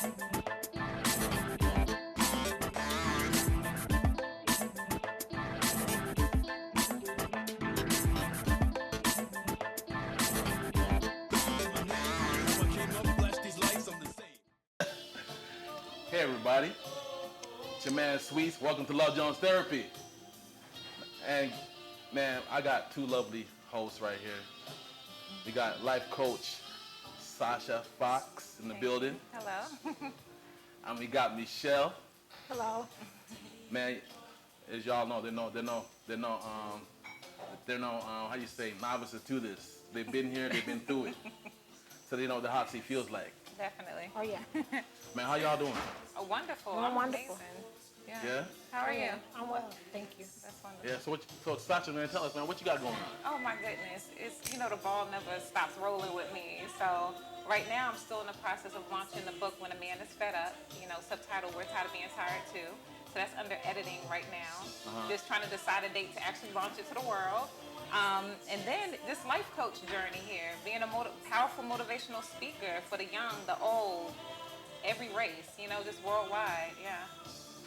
Hey everybody, it's your man Sweets. Welcome to Love Jones Therapy. And man, I got two lovely hosts right here. We got life coach Sasha Fox in the building, Hello. and we got Michelle. Hello. Man, as y'all know, they're no how you say novices to this. They've been here, they've been through it, so they know what the hot seat feels like. Definitely. Oh, yeah. Man, how y'all doing? Oh, wonderful. I'm wonderful. Amazing. Yeah. How are you? I'm well, thank you. That's wonderful. Yeah. So Sasha, man, tell us, man, what you got going on? Oh my goodness. It's the ball never stops rolling with me. So right now I'm still in the process of launching the book When a Man is Fed Up, subtitle We're Tired of Being Tired Too. So that's under editing right now. Just trying to decide a date to actually launch it to the world. And then this life coach journey here, being a powerful motivational speaker for the young, the old, every race, just worldwide. Yeah.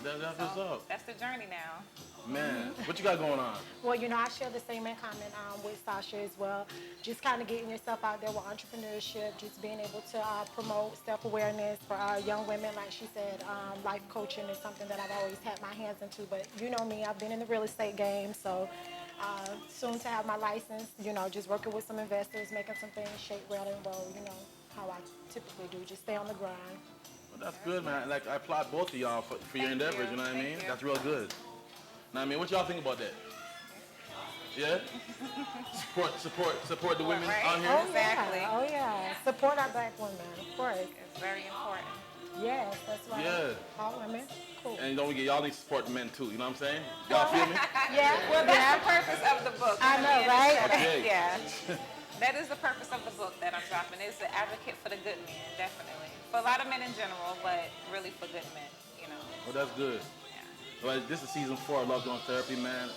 That's what's up. That's the journey now. Man, what you got going on? Well, I share the same in common with Sasha as well. Just kind of getting yourself out there with entrepreneurship, just being able to promote self-awareness for young women. Like she said, life coaching is something that I've always had my hands into. But you know me, I've been in the real estate game, so soon to have my license, just working with some investors, making some things shake, rattle, and roll, how I typically do, just stay on the grind. Well, that's good, man. Like, I applaud both of y'all for your endeavors, you know what I mean? Thank you. That's real good. Know what I mean? What y'all think about that? Yeah? Support the women Right. out here? Oh, Exactly. yeah. Oh, yeah. Support our black women, of course. It's very important. Yes, that's right. Yeah. All women. Cool. And don't forget, y'all need to support the men too, you know what I'm saying? Y'all feel me? Yeah. Well, that's the purpose of the book. I know, right? Okay. Yeah. That is the purpose of the book that I'm dropping. It's the advocate for the good men, definitely. For a lot of men in general, but really for good men, Well, that's good. Yeah. Well, this is season 4 of Love Jones Therapy, man.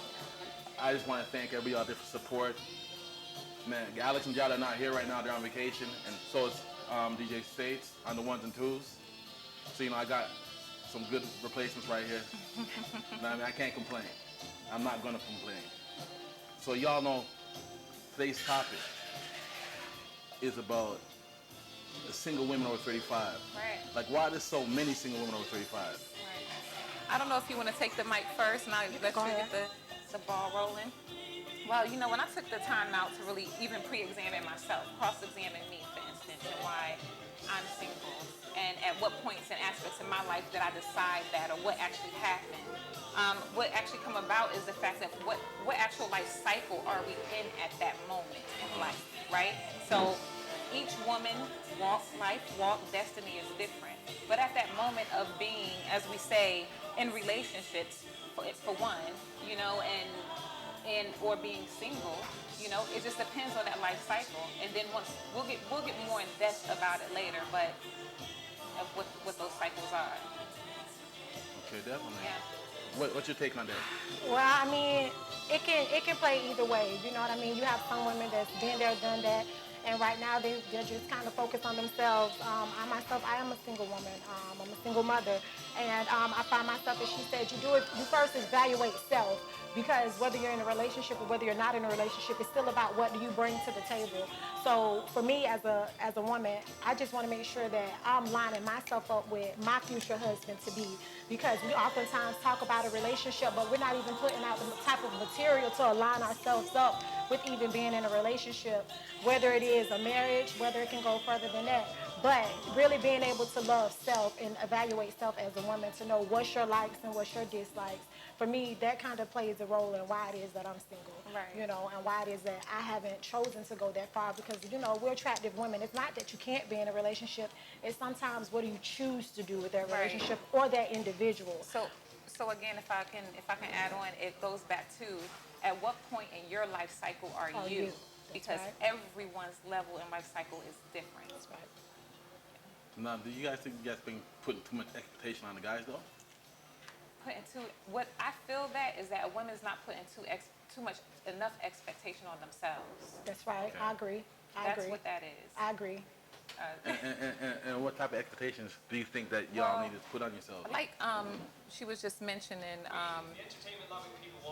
I just want to thank everybody out there for support. Man, Alex and Jada are not here right now. They're on vacation. And so is DJ States on the ones and twos. So, I got some good replacements right here. I can't complain. I'm not going to complain. So y'all know today's topic is about the single women over 35. Right. Like, why there's so many single women over 35? Right. I don't know if you want to take the mic first, and I'll let Go you ahead. get the ball rolling. Well, when I took the time out to really even pre-examine myself, cross-examine me, for instance, and why I'm single, and at what points and aspects in my life did I decide that, or what actually happened. What actually come about is the fact that what actual life cycle are we in at that moment in life, right? So each woman walk, destiny is different. But at that moment of being, as we say, in relationships, for one, and or being single, it just depends on that life cycle. And then once we'll get more in depth about it later, but of what those cycles are. Okay, definitely. Yeah. What's your take on that? Well, I mean, it can play either way. You know what I mean? You have some women that's been there, done that, and right now they're just kind of focused on themselves. I myself, I am a single woman. I'm a single mother, and I find myself, as she said, you first evaluate self, because whether you're in a relationship or whether you're not in a relationship, it's still about what do you bring to the table. So for me as a woman, I just want to make sure that I'm lining myself up with my future husband to be, because we oftentimes talk about a relationship, but we're not even putting out the type of material to align ourselves up with even being in a relationship, whether it is a marriage, whether it can go further than that. But really being able to love self and evaluate self as a woman, to know what's your likes and what's your dislikes. For me, that kind of plays a role in why it is that I'm single, Right. And why it is that I haven't chosen to go that far, because, we're attractive women. It's not that you can't be in a relationship. It's sometimes what do you choose to do with that Right. relationship or that individual. So again, if I can add on, it goes back to at what point in your life cycle are you? Because right. everyone's level in life cycle is different. That's right. Now, do you guys think you guys been putting too much expectation on the guys, though? What I feel that is that a woman's not putting too much enough expectation on themselves. That's right. Okay. I agree. That's what that is. I agree. And what type of expectations do you think that y'all need to put on yourself? Like she was just mentioning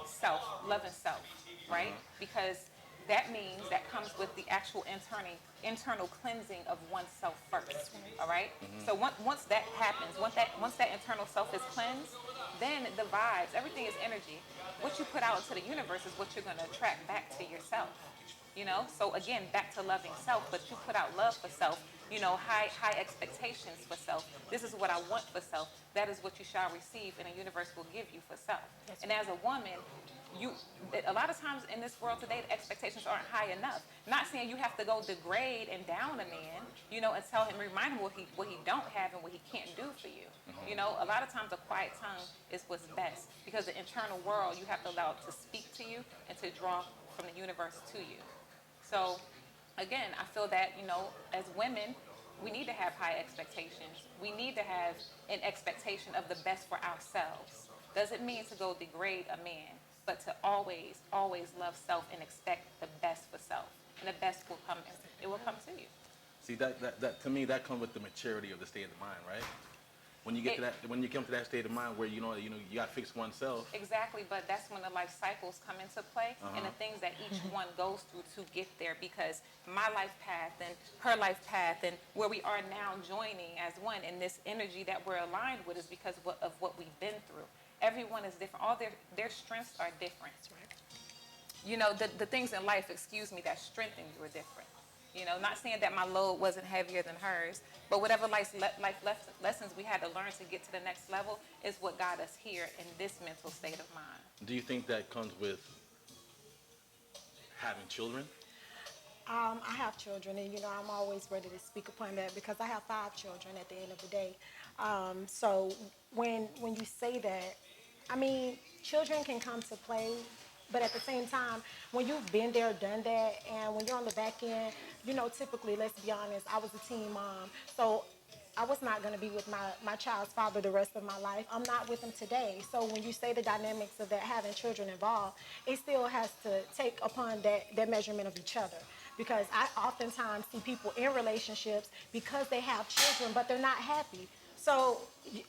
self, loving self, right? Because that means that comes with the actual internal cleansing of oneself first. All right. So once that happens, once that internal self is cleansed, then the vibes, everything is energy. What you put out into the universe is what you're going to attract back to yourself. So again, back to loving self, but you put out love for self, high expectations for self. This is what I want for self. That is what you shall receive, and the universe will give you for self. And as a woman, a lot of times in this world today, the expectations aren't high enough. Not saying you have to go degrade and down a man, and tell him, remind him what he don't have and what he can't do for you. A lot of times a quiet tongue is what's best, because the internal world, you have to allow it to speak to you and to draw from the universe to you. So, again, I feel that, as women, we need to have high expectations. We need to have an expectation of the best for ourselves. Doesn't mean to go degrade a man, but to always, always love self and expect the best for self. And the best will come, it will come to you. See, that to me, that comes with the maturity of the state of the mind, right? When you get when you come to that state of mind where you got to fix oneself. Exactly, but that's when the life cycles come into play, and the things that each one goes through to get there. Because my life path and her life path and where we are now joining as one, and this energy that we're aligned with is because of what we've been through. Everyone is different. All their strengths are different. The things in life, that strengthen you are different. Not saying that my load wasn't heavier than hers, but whatever life lessons we had to learn to get to the next level is what got us here in this mental state of mind. Do you think that comes with having children? I have children, and I'm always ready to speak upon that because I have 5 children at the end of the day. So when you say that, I mean, children can come to play, but at the same time, when you've been there, done that, and when you're on the back end, typically, let's be honest, I was a teen mom, so I was not going to be with my child's father the rest of my life. I'm not with him today. So when you say the dynamics of that, having children involved, it still has to take upon that measurement of each other. Because I oftentimes see people in relationships because they have children, but they're not happy. So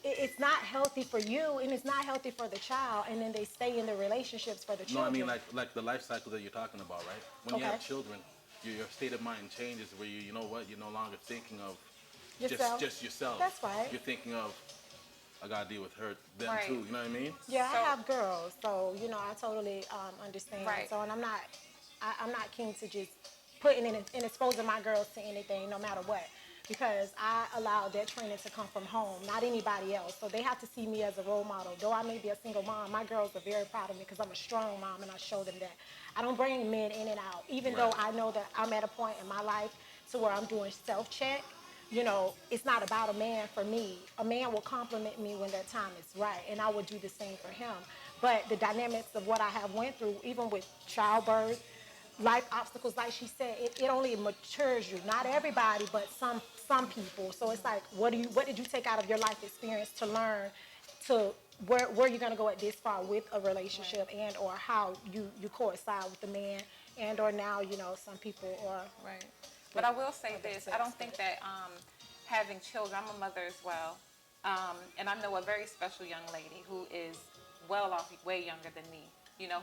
it's not healthy for you, and it's not healthy for the child, and then they stay in the relationships for the children. No, I mean like the life cycle that you're talking about, right? When you have children, your state of mind changes where you're no longer thinking of just yourself. That's right. You're thinking of, I gotta deal with them right. too. You know what I mean? Yeah, I have girls, so I totally understand. Right. So, and I'm not keen to just putting in and exposing my girls to anything, no matter what, because I allowed that training to come from home, not anybody else. So they have to see me as a role model. Though I may be a single mom, my girls are very proud of me because I'm a strong mom, and I show them that. I don't bring men in and out, even though I know that I'm at a point in my life to where I'm doing self-check. It's not about a man for me. A man will compliment me when that time is right, and I will do the same for him. But the dynamics of what I have went through, even with childbirth, life obstacles, like she said, it only matures you. Not everybody, but some people. So it's like, what did you take out of your life experience to learn to where you're gonna go at this far with a relationship, and or how you coincide with the man, and or now some people are right. But I will say this: I don't think that having children. I'm a mother as well, and I know a very special young lady who is well off, way younger than me.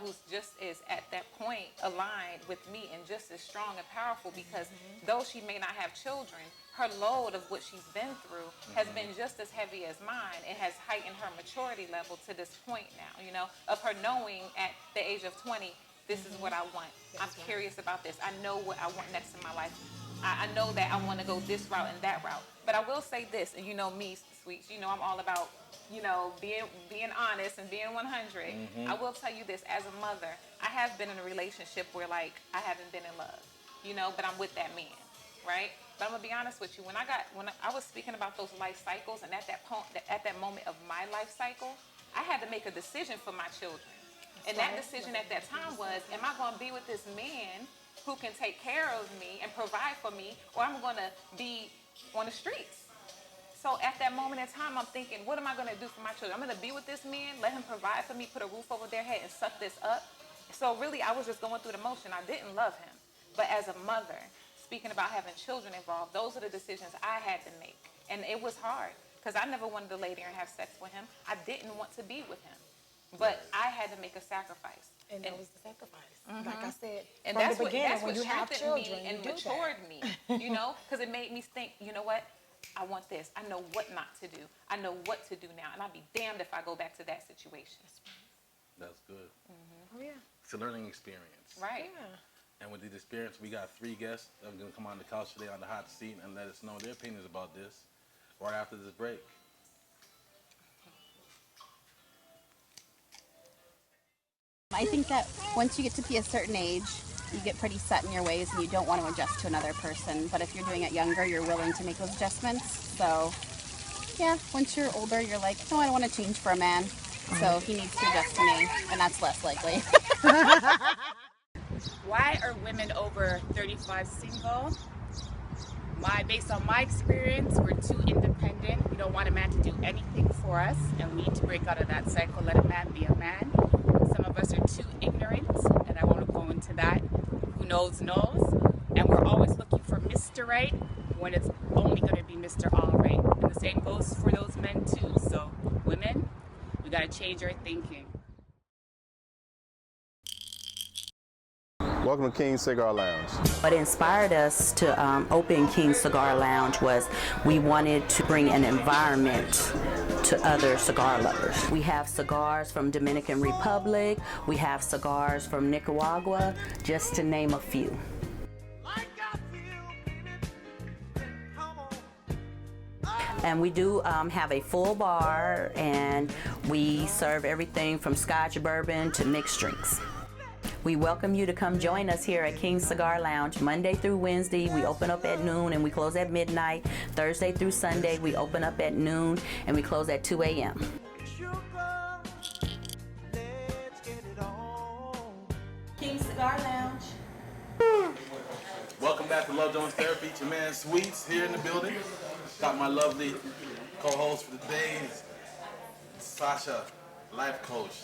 Who's just is at that point aligned with me and just as strong and powerful, because though she may not have children, her load of what she's been through has been just as heavy as mine. It has heightened her maturity level to this point now, of her knowing at the age of 20, this is what I want. I'm curious about this. I know what I want next in my life. I know that I want to go this route and that route. But I will say this, and me, Sweets, I'm all about being honest and being 100. I will tell you this, as a mother, I have been in a relationship where I haven't been in love, but I'm with that man, right? But I'm gonna be honest with you, when I was speaking about those life cycles, and at that moment of my life cycle, I had to make a decision for my children. And that decision at that time was, am I gonna be with this man who can take care of me and provide for me, or I'm gonna be on the streets? So at that moment in time, I'm thinking, what am I going to do for my children? I'm going to be with this man, let him provide for me, put a roof over their head, and suck this up. So really, I was just going through the motion. I didn't love him. But as a mother, speaking about having children involved, those are the decisions I had to make. And it was hard because I never wanted to lay there and have sex with him. I didn't want to be with him. But I had to make a sacrifice. And that was the sacrifice. Like I said, And from that's the what beginning, that's when what you have strengthened children, me and you do that. matured me, you know, because it made me think, you know what, I want this. I know what not to do. I know what to do now, and I'll be damned if I go back to that situation. That's good. Oh yeah. It's a learning experience. Right. Yeah. And with this experience, we got 3 guests that are going to come on the couch today on the hot seat and let us know their opinions about this right after this break. I think that once you get to be a certain age, you get pretty set in your ways and you don't want to adjust to another person. But if you're doing it younger, you're willing to make those adjustments. So, yeah, once you're older, you're like, no, I don't want to change for a man. So he needs to adjust to me, and that's less likely. Why are women over 35 single? Based on my experience, we're too independent. We don't want a man to do anything for us, and we need to break out of that cycle. Let a man be a man. Some of us are too ignorant, and I won't go into that. Who knows, knows. And we're always looking for Mr. Right when it's only going to be Mr. All Right. And the same goes for those men too. So women, we got to change our thinking. Welcome to King's Cigar Lounge. What inspired us to open King's Cigar Lounge was we wanted to bring an environment to other cigar lovers. We have cigars from Dominican Republic, we have cigars from Nicaragua, just to name a few. And we do have a full bar, and we serve everything from Scotch bourbon to mixed drinks. We welcome you to come join us here at King's Cigar Lounge Monday through Wednesday. We open up at noon and we close at midnight. Thursday through Sunday, we open up at noon and we close at 2 a.m. King's Cigar Lounge. Welcome back to Love Jones Therapy. It's your man Sweets here in the building. Got my lovely co-host for the day, Sasha, life coach,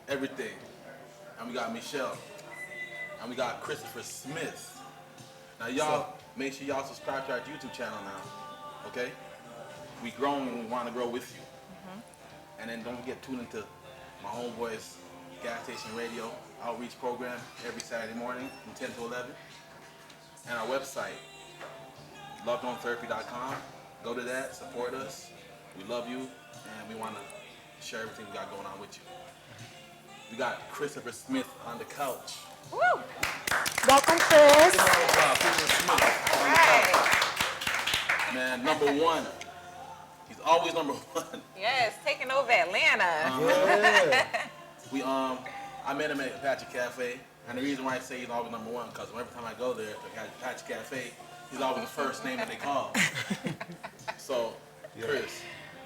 everything. And we got Michelle. And we got Christopher Smith. Now y'all, make sure y'all subscribe to our YouTube channel now. Okay? We growing and we want to grow with you. And then don't forget, tune into my homeboy's gas station radio outreach program every Saturday morning from 10 to 11. And our website, lovejonesTherapy.com. Go to that, support us. We love you, and we want to share everything we got going on with you. We got Christopher Smith on the couch. Woo! Welcome, Chris. Christopher Smith on the couch. Man, number 1. He's always number 1. Yes, taking over Atlanta. I met him at Apache Cafe, and the reason why I say he's always number 1 because every time I go there to Apache Cafe, he's always the first name that they call. So, Chris.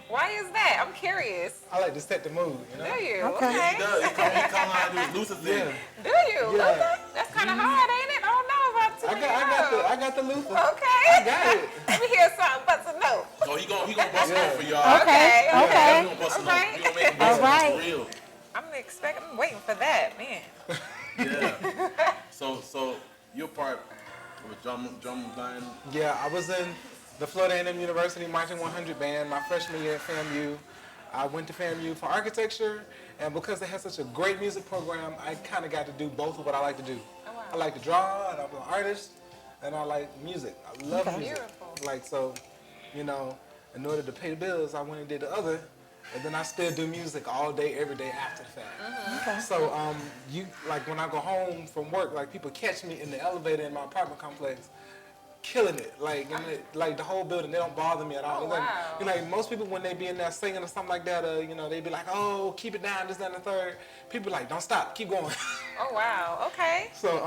Why is that? I'm curious. I like to set the mood, you know? Do you? Okay. Yeah, he does. He come out and do his Luther thing. Do you? Yeah. Okay. That's kind of hard, ain't it? I don't know about too many I got the Luther. Okay. I got it. Let me hear something but to know. So he gonna bust it for y'all. Okay. He Okay. gonna bust it Okay. He gonna make it All right. for real. I'm waiting for that, man. Yeah. So you're part of a drum band. Yeah, I was in the Florida A&M University Marching 100 band my freshman year at FAMU. I went to FAMU for architecture, and because they had such a great music program, I kind of got to do both of what I like to do. Oh, wow. I like to draw, and I'm an artist, and I like music. I love music. Beautiful. Like, so, you know, in order to pay the bills, I went and did the other, and then I still do music all day, every day after the fact. Okay. So, like when I go home from work, like people catch me in the elevator in my apartment complex, killing it. Like, like the whole building, they don't bother me at all. Oh, wow. Like most people when they be in there singing or something like that, you know, they be like, oh, keep it down, this, that, and the third. People like, don't stop, keep going. Oh, wow. Okay. So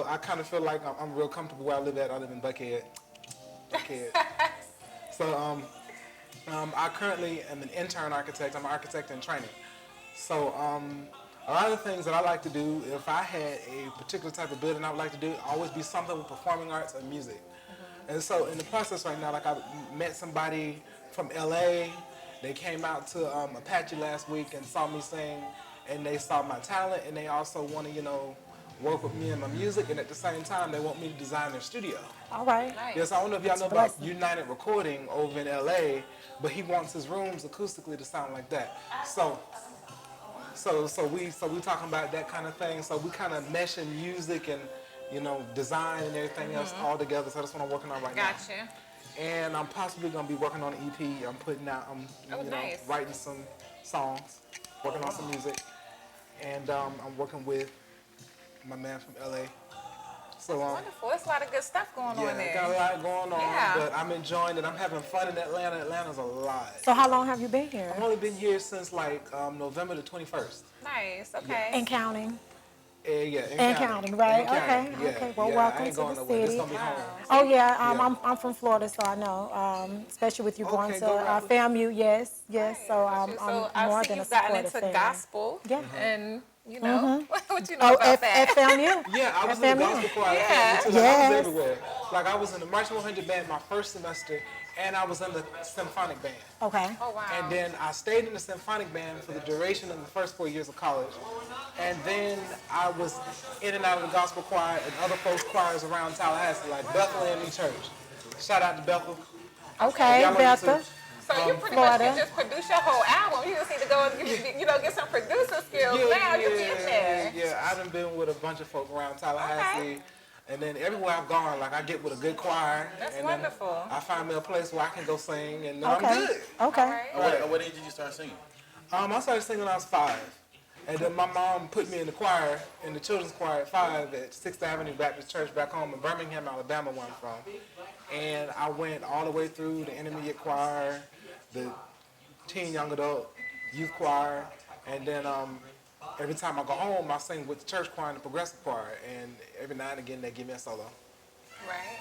I kind of feel like I'm real comfortable where I live at. I live in Buckhead. So I currently am an intern architect. I'm an architect in training. So a lot of the things that I like to do, if I had a particular type of building I would like to do, always be something with performing arts or music. And so in the process right now, like I met somebody from LA. They came out to Apache last week and saw me sing, and they saw my talent, and they also want to, you know, work with me and my music, and at the same time, they want me to design their studio. All right. Nice. Yes, I don't know if y'all know a about blessing. United Recording over in LA, but he wants his rooms acoustically to sound like that. So we talking about that kind of thing. So we kind of meshing music and design and everything else all together. So that's what I'm working on right now. Gotcha. And I'm possibly gonna be working on an EP. I'm putting out. Nice. Writing some songs, working on some music, and I'm working with my man from LA. So Wonderful. There's a lot of good stuff going on yeah, there. got a lot going on, Yeah. but I'm enjoying it. I'm having fun in Atlanta. Atlanta's a lot. So how long have you been here? I've only been here since like November the 21st. Nice. Okay. And counting. Yeah, And counting, right? And counting. Okay, Yeah, okay. Well, yeah, I welcome ain't to going the nowhere. This city. gonna be home. Oh yeah, Yeah. I'm from Florida, so I know. Especially with you going Okay, to go right with- FAMU, yes. So I'm So more I see than a you've gotten supportive into fan. gospel. Yeah. And what you know Oh, about at that? FAMU. Yeah, I was in FAMU. the gospel choir. Yeah. Too. Like, I Yes. was everywhere. Like I was in the Marching 100 band my first semester, and I was in the symphonic band. Okay. Oh wow. And then I stayed in the symphonic band for the duration of the first 4 years of college. And then I was in and out of the gospel choir and other folks' choirs around Tallahassee, like Bethel AME Church. Shout out to Bethel. Okay, Y'all on Betha. YouTube. So you pretty Florida. much can just produce your whole album. You just need to go and get some producer skills. Now you're in there. Yeah, I done been with a bunch of folk around Tallahassee. And then everywhere I've gone, like I get with a good choir. That's and wonderful. Then I find me a place where I can go sing, and then Okay. I'm good. Okay. What age did you start singing? I started singing when I was 5. And then my mom put me in the choir, in the children's choir at 5 at 6th Avenue Baptist Church back home in Birmingham, Alabama, where I'm from. And I went all the way through the intermediate choir, the teen, young adult, youth choir, and then every time I go home, I sing with the church choir and the progressive choir, and every now and again they give me a solo. Right.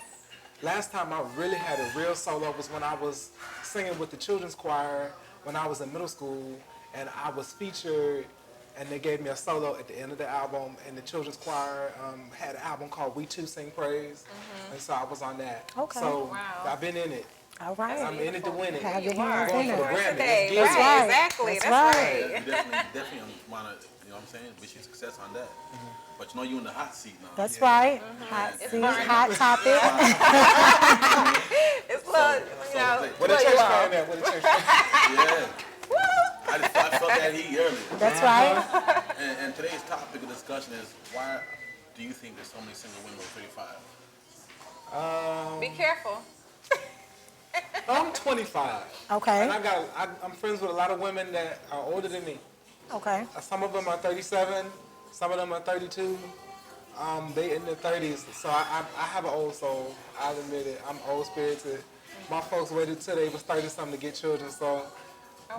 Last time I really had a real solo was when I was singing with the children's choir when I was in middle school, and I was featured, and they gave me a solo at the end of the album, and the children's choir had an album called We Too Sing Praise, and so I was on that. Okay. So Wow. I've been in it. All right. I'm in it to win it. Have your You are. hands Going in for the it. Grammy. Today. Let's get it. Right. right. Exactly. That's That's right. right. You definitely want to, you know what I'm saying, wish you success on that. But you know you're in the hot seat now. That's right. Hot It's seat, burning. hot topic. It's love, you know. What the what church you are. fan at? What the church fan? Yeah. I felt that heat earlier. That's right. And today's topic of discussion is why do you think there's so many single women over 35? Be careful. I'm 25. Okay. And I'm friends with a lot of women that are older than me. Okay. Some of them are 37, some of them are 32. They in their 30s, so I have an old soul. I'll admit it. I'm old spirited. My folks waited till they was 30-something to get children, so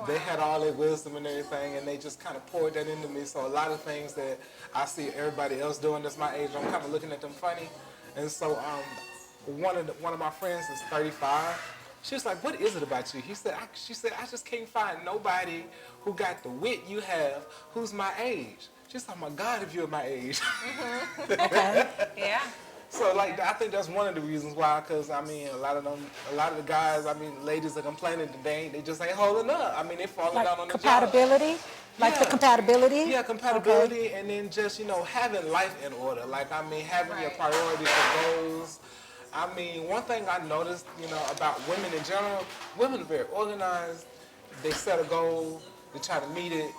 they had all their wisdom and everything, and they just kind of poured that into me. So a lot of things that I see everybody else doing that's my age, I'm kind of looking at them funny. And so one of my friends is 35. She was like, "What is it about you?" She said, "I just can't find nobody who got the wit you have who's my age." She's like, "My God, if you're my age." Yeah. So like, I think that's one of the reasons why, because I mean, a lot of the guys, I mean, ladies are complaining today, they just ain't holding up. I mean, they falling down on the job. Compatibility? Like the Yeah. compatibility? Yeah, compatibility, and then just, having life in order. Like, I mean, having your Right. priorities, your goals. I mean, one thing I noticed, about women in general, women are very organized. They set a goal, they try to meet it,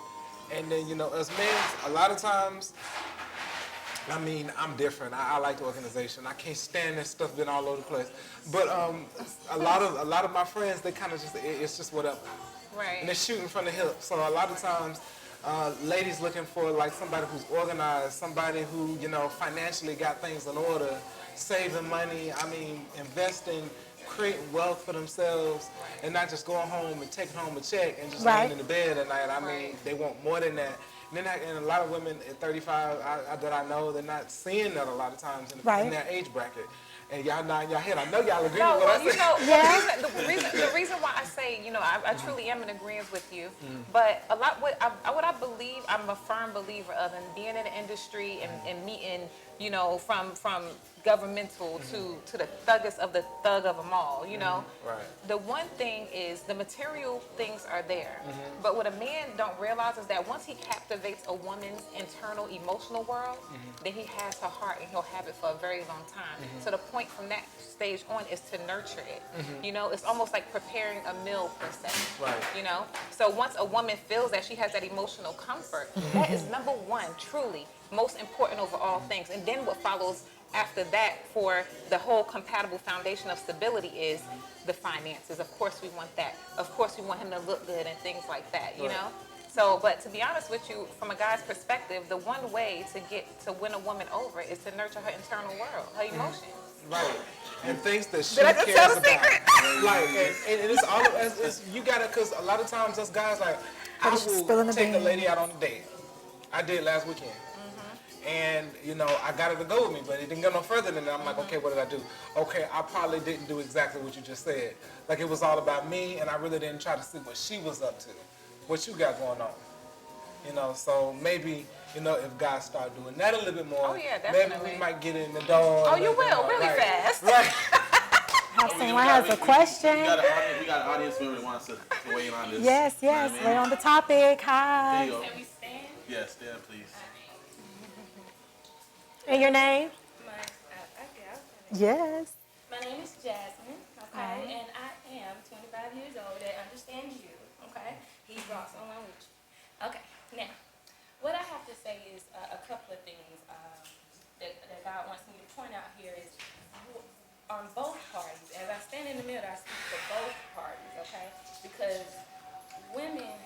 and then, as men, a lot of times, I mean, I'm different. I like the organization. I can't stand that stuff being all over the place. But a lot of my friends, they kind of just, it's just whatever. And they're Right. shooting from the hip. So a lot of times, ladies looking for like somebody who's organized, somebody who, financially got things in order, saving money, I mean, investing, creating wealth for themselves, and not just going home and taking home a check and just Right. laying in the bed at night. I mean, Right. they want more than that. And then and a lot of women at 35 that I know, they're not seeing that a lot of times in Right. their age bracket. And y'all nod your head. I know y'all agree No, with what well, I say. Yeah. the reason why I say, I truly am in agreement with you. But a lot, what I believe, I'm a firm believer of, in being in the industry and meeting you know, from governmental to the thuggest of the thug of them all, you know. Right. The one thing is the material things are there, but what a man don't realize is that once he captivates a woman's internal emotional world, then he has her heart and he'll have it for a very long time. So the point from that stage on is to nurture it. You know, it's almost like preparing a meal per se. Right. You know, so once a woman feels that she has that emotional comfort, that is number one, truly most important over all things. And then what follows after that for the whole compatible foundation of stability is the finances. Of course we want that. Of course we want him to look good and things like that, you know? So, but to be honest with you, from a guy's perspective, the one way to win a woman over is to nurture her internal world, her emotions. Right. And things that she Did I just cares tell the about. secret? Like, and it's all, it's, you gotta, cause a lot of times us guys, like, I She's spilling will the take a beans. lady out on a date. I did last weekend. And, you know, I got her to go with me, but it didn't go no further than that. I'm like, okay, what did I do? Okay, I probably didn't do exactly what you just said. Like, it was all about me, and I really didn't try to see what she was up to, what you got going on. You know, so maybe, you know, if guys start doing that a little bit more, Oh, yeah, maybe definitely. we might get in the door. Oh, you will, really fast. Right. Have someone has a question. We got an audience member that wants to weigh in on this. Yes, You know yes. what I We're mean? on the topic. Hi. There you go. Can we stand? Yes, stand, please. And your name? Okay. Yes. My name is Jasmine, okay, and I am 25 years old. I understand you, okay? He brought someone with you. Okay, now, what I have to say is a couple of things that God wants me to point out here is on both parties. As I stand in the middle, I speak for both parties, okay? Because women,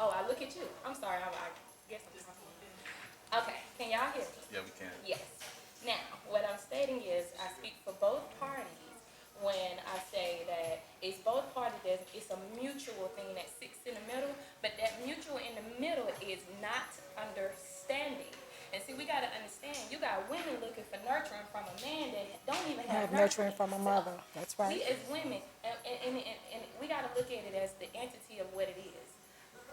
I look at you. I'm sorry, I guess I'm talking. Okay, can y'all hear me? Yeah, we can. Yes. Now, what I'm stating is I speak for both parties when I say that it's both parties, it's a mutual thing that sits in the middle, but that mutual in the middle is not understanding. And see, we got to understand, you got women looking for nurturing from a man that don't even have Nurturing from a mother. That's right. We as women, and we got to look at it as the entity of what it is.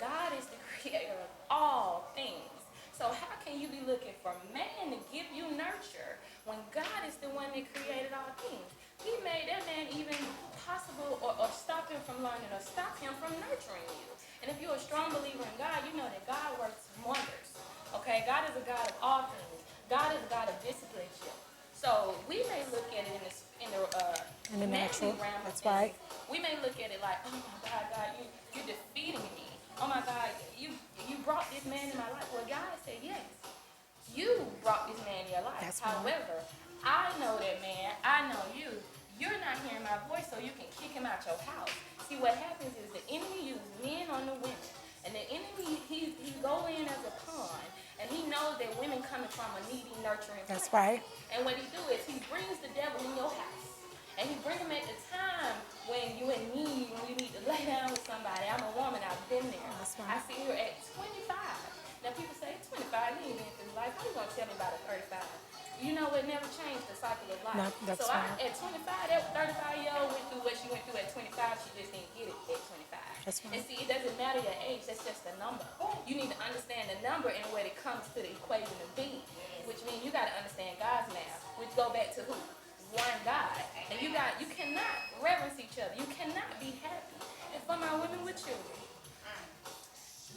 God is the creator of all things. So how can you be looking for man to give you nurture when God is the one that created all things? He made that man even possible or stop him from learning or stop him from nurturing you. And if you're a strong believer in God, you know that God works wonders. Okay, God is a God of all things. God is a God of discipleship. So we may look at it in the natural. realm of That's right. things. We may look at it like, oh my God, you're defeating me. Oh my God, you brought this man in my life. Well, God said, yes, you brought this man in your life. That's right. However, I know that man, I know you. You're not hearing my voice, so you can kick him out your house. See, what happens is the enemy uses men on the women. And the enemy, he go in as a pawn, and he knows that women coming from a needy, nurturing That's place. right. And what he do is he brings the devil in your house. And he bring him at the time when you in need, when you need to lay down with somebody. I'm a woman, I've been there. That's right. I see her at 25. Now people say, 25, you ain't been through life. How you gonna tell me about a 35? You know, it never changed the cycle of life. No, that's so right. at 25, that 35-year-old went through what she went through at 25. She just didn't get it at 25. That's right. And see, it doesn't matter your age. That's just a number. You need to understand the number and when it comes to the equation of being, which means you got to understand God's math, which go back to who? One God. And you cannot reverence each other. You cannot be happy. And for my women with children,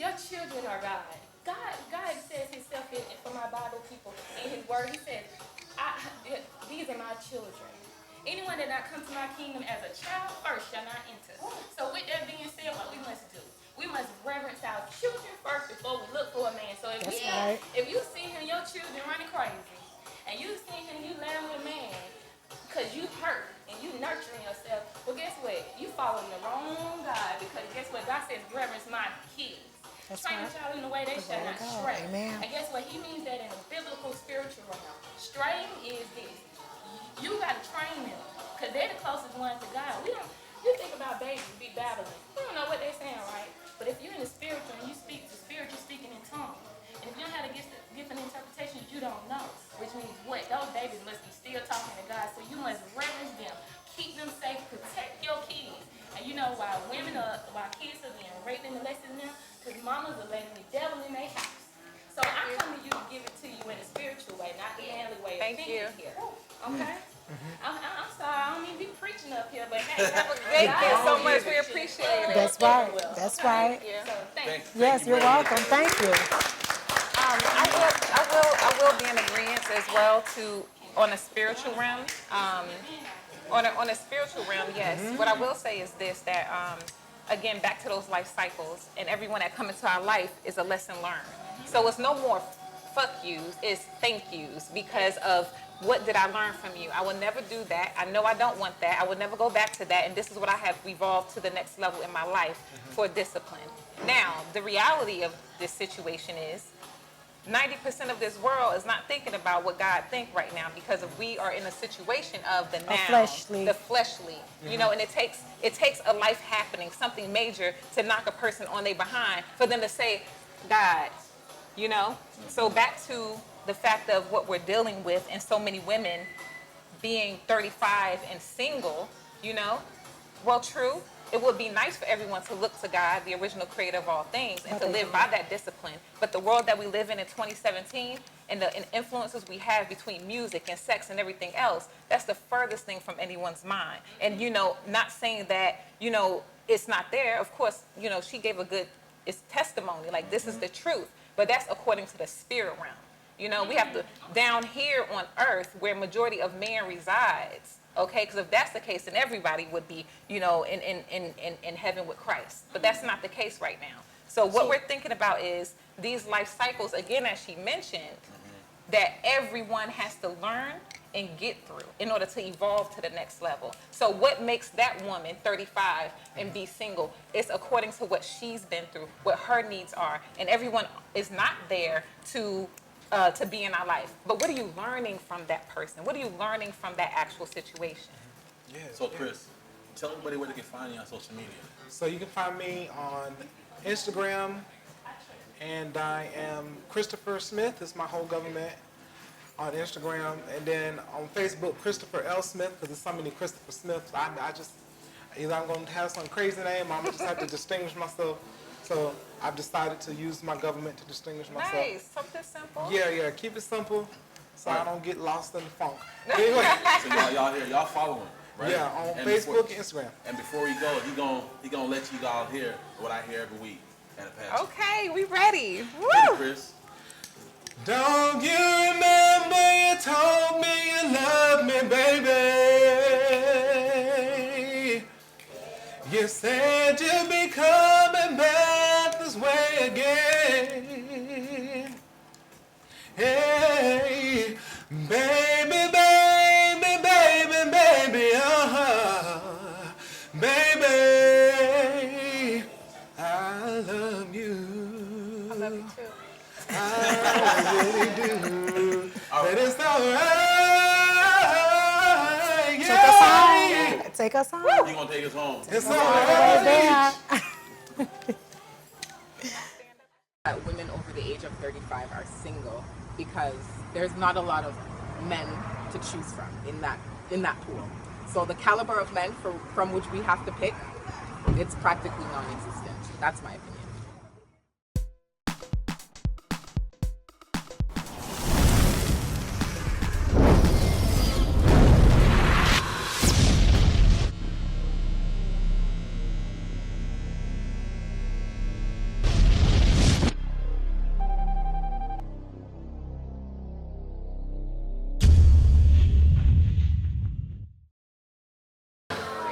your children are God. God says himself for my Bible people in his word, he says, these are my children. Anyone that not come to my kingdom as a child first shall not enter. So with that being said, what we must do? We must reverence our children first before we look for a man. So if you see him, your children running crazy, and you see him, you laying with a man, because you hurt and you nurturing yourself, well, guess what? You following the wrong God, because guess what? God says reverence my kids. That's Train right. a child in the way they shall not God. stray. Amen. And guess what? He means that in a biblical, spiritual realm. Straying is this. You got to train them, because they're the closest ones to God. You think about babies be babbling. You don't know what they're saying, right? But if you're in the spiritual and you speak the spirit, you're speaking in tongues. And if you don't have to give an interpretation, you don't know. Which means what? Those babies must be still talking to God. So you must reverence them. Keep them safe. Protect your kids. And you know why kids are being raped and molested now? Because mamas are letting the devil in their house. So I come to you to give it to to you in a spiritual way, not the manly way. Thank of you. thinking here. Okay. I'm sorry, I don't mean to be preaching up here, but hey, Thank you so much. We appreciate it. That's right. That's right. So thanks. Yes, you're welcome. Thank you. I will be in agreement as well to on a spiritual realm. On a spiritual realm, yes. What I will say is this: that again, back to those life cycles, and everyone that comes into our life is a lesson learned. So it's no more fuck yous, it's thank yous because of what did I learn from you. I will never do that. I know I don't want that. I will never go back to that. And this is what I have evolved to the next level in my life for discipline. Now, the reality of this situation is 90% of this world is not thinking about what God think right now because of we are in a situation of the now, the fleshly, you know, and it takes a life happening, something major to knock a person on their behind for them to say, God, you know. So back to the fact of what we're dealing with and so many women being 35 and single, you know, well, true. It would be nice for everyone to look to God, the original creator of all things, and to live by that discipline. But the world that we live in 2017 and the influences we have between music and sex and everything else, that's the furthest thing from anyone's mind. And, you know, not saying that, you know, it's not there. Of course, you know, she gave a good testimony, like this is the truth. But that's according to the spirit realm. You know, we have to, down here on earth where majority of man resides, okay? Because if that's the case, then everybody would be, you know, in heaven with Christ. But that's not the case right now. So what we're thinking about is these life cycles, again, as she mentioned, that everyone has to learn and get through in order to evolve to the next level. So what makes that woman 35 and be single is according to what she's been through, what her needs are. And everyone is not there to be in our life. But what are you learning from that person? What are you learning from that actual situation? Yeah. So Chris, tell everybody where they can find you on social media. So you can find me on Instagram, and I am Christopher Smith. It's my whole government on Instagram, and then on Facebook, Christopher L. Smith, because there's so many Christopher Smiths. I just, either I'm going to have some crazy name, or I'm going to just have to distinguish myself. So I've decided to use my government to distinguish myself. Nice, something simple. Yeah, keep it simple so I don't get lost in the funk. Anyway. So y'all here, y'all following, right? Yeah, on Facebook and Instagram. And before he go, he gonna let you all hear what I hear every week at Apache. Okay, we ready. Woo! Ready, Chris? Don't you remember you told me you loved me, baby? You said you'd be coming back this way again. Hey, baby, baby, baby, baby, baby, I love you. I love you too. I really do. But it's alright. Yeah. Take us home. You gonna take us home? It's alright. Women over the age of 35 are single because there's not a lot of men to choose from in that pool. So the caliber of men from which we have to pick, it's practically non-existent. That's my opinion.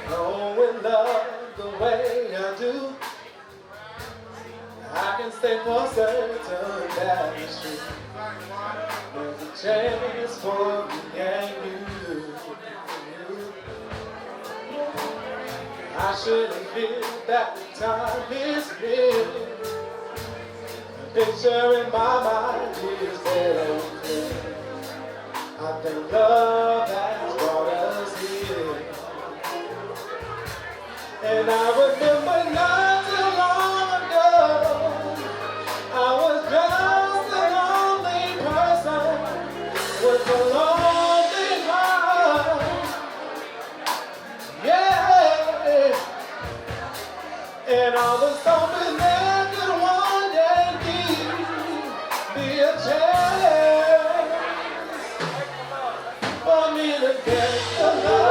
Knowing love the way I do, I can say for certain that it's true. There's a chance for me and you. I shouldn't feel that the time is real. The picture in my mind is very clear. I think love has brought us here. And I remember not too long ago, I was just a lonely person with a lonely heart. Yeah. And I was hoping there could one day be a chance. me to get the love.